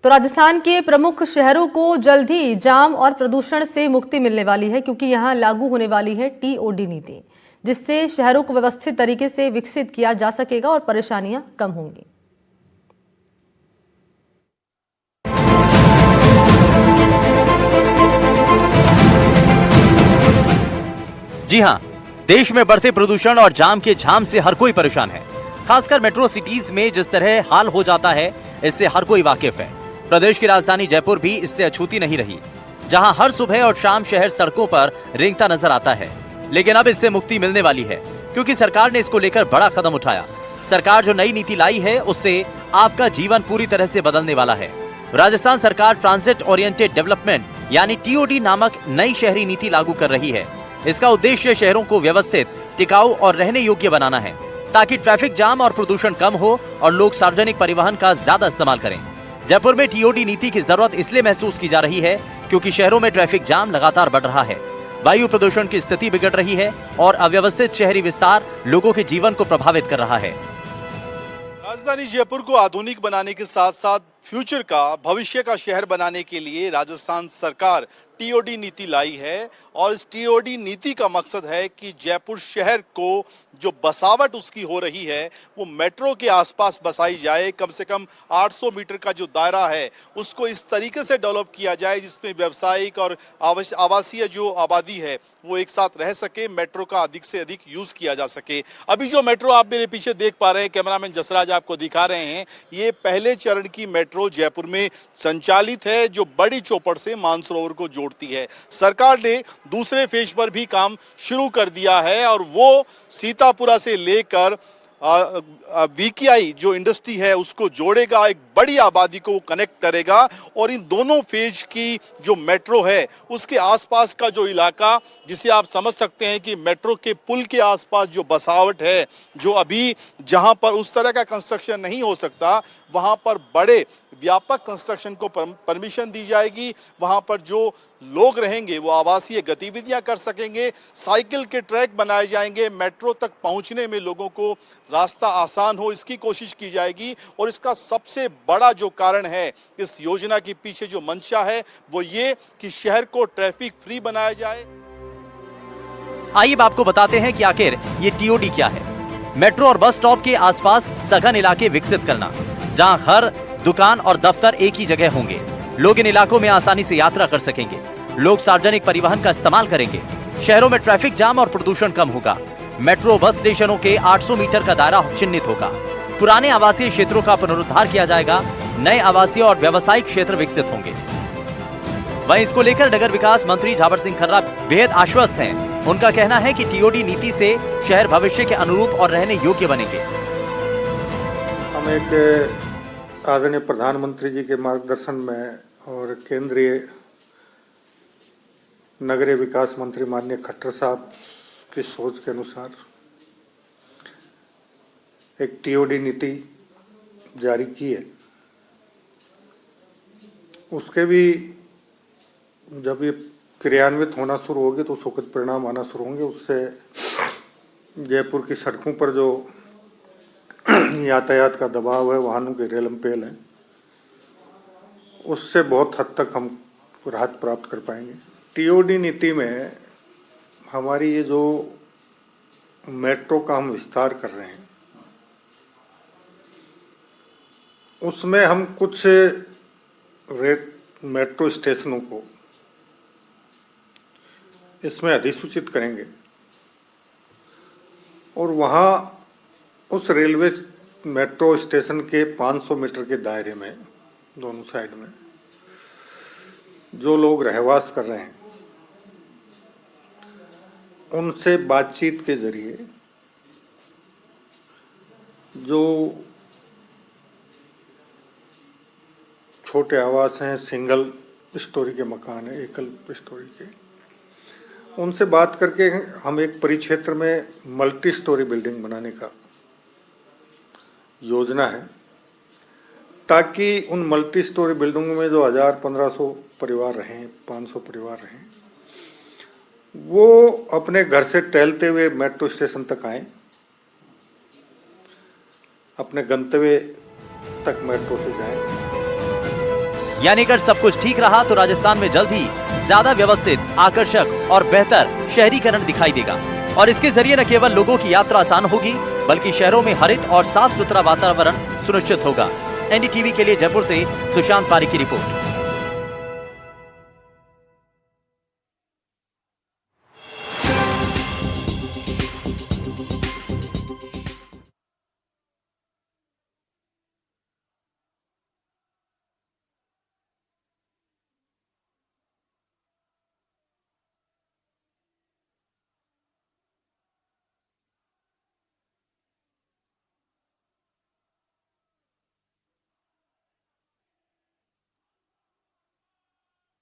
तो राजस्थान के प्रमुख शहरों को जल्द ही जाम और प्रदूषण से मुक्ति मिलने वाली है, क्योंकि यहां लागू होने वाली है टीओडी नीति, जिससे शहरों को व्यवस्थित तरीके से विकसित किया जा सकेगा और परेशानियां कम होंगी। जी हां, देश में बढ़ते प्रदूषण और जाम के झाम से हर कोई परेशान है। खासकर मेट्रो सिटीज में जिस तरह हाल हो जाता है, इससे हर कोई वाकिफ है। प्रदेश की राजधानी जयपुर भी इससे अछूती नहीं रही, जहां हर सुबह और शाम शहर सड़कों पर रेंगता नजर आता है। लेकिन अब इससे मुक्ति मिलने वाली है, क्योंकि सरकार ने इसको लेकर बड़ा कदम उठाया। सरकार जो नई नीति लाई है, उससे आपका जीवन पूरी तरह से बदलने वाला है। राजस्थान सरकार ट्रांजिट ओरिएंटेड डेवलपमेंट यानी टीओडी नामक नई शहरी नीति लागू कर रही है। इसका उद्देश्य शहरों को व्यवस्थित, टिकाऊ और रहने योग्य बनाना है, ताकि ट्रैफिक जाम और प्रदूषण कम हो और लोग सार्वजनिक परिवहन का ज्यादा इस्तेमाल करें। जयपुर में टीओडी नीति की जरूरत इसलिए महसूस की जा रही है, क्योंकि शहरों में ट्रैफिक जाम लगातार बढ़ रहा है, वायु प्रदूषण की स्थिति बिगड़ रही है और अव्यवस्थित शहरी विस्तार लोगों के जीवन को प्रभावित कर रहा है। राजधानी जयपुर को आधुनिक बनाने के साथ साथ फ्यूचर का, भविष्य का शहर बनाने के लिए राजस्थान सरकार टीओडी नीति लाई है। और इस टीओडी नीति का मकसद है कि जयपुर शहर को जो बसावट उसकी हो रही है, वो मेट्रो के आसपास बसाई जाए। कम से कम 800 मीटर का जो दायरा है, उसको इस तरीके से डेवलप किया जाए जिसमें व्यावसायिक और आवासीय जो आबादी है वो एक साथ रह सके, मेट्रो का अधिक से अधिक यूज किया जा सके। अभी जो मेट्रो आप मेरे पीछे देख पा रहे हैं, कैमरामैन जसराज आपको दिखा रहे हैं, ये पहले चरण की मेट्रो जयपुर में संचालित है, जो बड़ी चौपड़ से मानसरोवर को जोड़ती है। सरकार ने दूसरे फेज पर भी काम शुरू कर दिया है और वो सीतापुरा से लेकर वीकेआई जो इंडस्ट्री है उसको जोड़ेगा, एक बड़ी आबादी को कनेक्ट करेगा। और इन दोनों फेज की जो मेट्रो है उसके आसपास का जो इलाका, जिसे आप समझ सकते हैं कि मेट्रो के पुल के आसपास जो बसावट है, जो अभी जहां पर उस तरह का कंस्ट्रक्शन नहीं हो सकता, वहां पर बड़े व्यापक कंस्ट्रक्शन को परमिशन दी जाएगी। वहां पर जो लोग रहेंगे वो आवासीय गतिविधियां कर सकेंगे, साइकिल के ट्रैक बनाए जाएंगे, मेट्रो तक पहुंचने में लोगों को रास्ता आसान हो, इसकी कोशिश की जाएगी। और इसका सबसे बड़ा जो कारण है, इस योजना के पीछे जो मंशा है, वो ये कि शहर को ट्रैफिक फ्री बनाया जाए। आइए अब आपको बताते हैं कि आखिर ये टीओडी क्या है। मेट्रो और बस स्टॉप के आसपास सघन इलाके विकसित करना, जहां घर, दुकान और दफ्तर एक ही जगह होंगे। लोग इन इलाकों में आसानी से यात्रा कर सकेंगे। लोग सार्वजनिक परिवहन का इस्तेमाल करेंगे। शहरों में ट्रैफिक जाम और प्रदूषण कम होगा। मेट्रो बस स्टेशनों के 800 मीटर का दायरा चिन्हित होगा। पुराने आवासीय क्षेत्रों का पुनरुद्धार किया जाएगा। नए आवासीय और व्यावसायिक क्षेत्र विकसित होंगे। वहीं इसको लेकर नगर विकास मंत्री झावर सिंह खर्रा बेहद आश्वस्त हैं। उनका कहना है कि टीओडी नीति से शहर भविष्य के अनुरूप और रहने योग्य बनेंगे। हम एक आदरणीय प्रधानमंत्री जी के मार्गदर्शन में और केंद्रीय नगरीय विकास मंत्री माननीय खट्टर साहब की सोच के अनुसार एक टीओडी नीति जारी की है। उसके भी जब ये क्रियान्वित होना शुरू होगी तो सुखद परिणाम आना शुरू होंगे। उससे जयपुर की सड़कों पर जो यातायात का दबाव है, वाहनों के रेलमपेल है, उससे बहुत हद तक हम राहत प्राप्त कर पाएंगे। टीओडी नीति में हमारी ये जो मेट्रो का हम विस्तार कर रहे हैं, उसमें हम कुछ मेट्रो स्टेशनों को इसमें अधिसूचित करेंगे और वहाँ उस रेलवे मेट्रो स्टेशन के 500 मीटर के दायरे में दोनों साइड में जो लोग रहवास कर रहे हैं, उनसे बातचीत के जरिए जो छोटे आवास हैं, सिंगल स्टोरी के मकान हैं, एकल स्टोरी के, उनसे बात करके हम एक परिक्षेत्र में मल्टी स्टोरी बिल्डिंग बनाने का योजना है, ताकि उन मल्टी स्टोरी बिल्डिंगों में जो 1000-1500 परिवार रहें, 500 परिवार रहें, वो अपने घर से टहलते हुए मेट्रो स्टेशन तक आएं, अपने गंतव्य तक मेट्रो से जाएं। यानी अगर सब कुछ ठीक रहा तो राजस्थान में जल्द ही ज्यादा व्यवस्थित, आकर्षक और बेहतर शहरीकरण दिखाई देगा और इसके जरिए न केवल लोगों की यात्रा आसान होगी बल्कि शहरों में हरित और साफ सुथरा वातावरण सुनिश्चित होगा। एनडीटीवी के लिए जयपुर से सुशांत पारी की रिपोर्ट।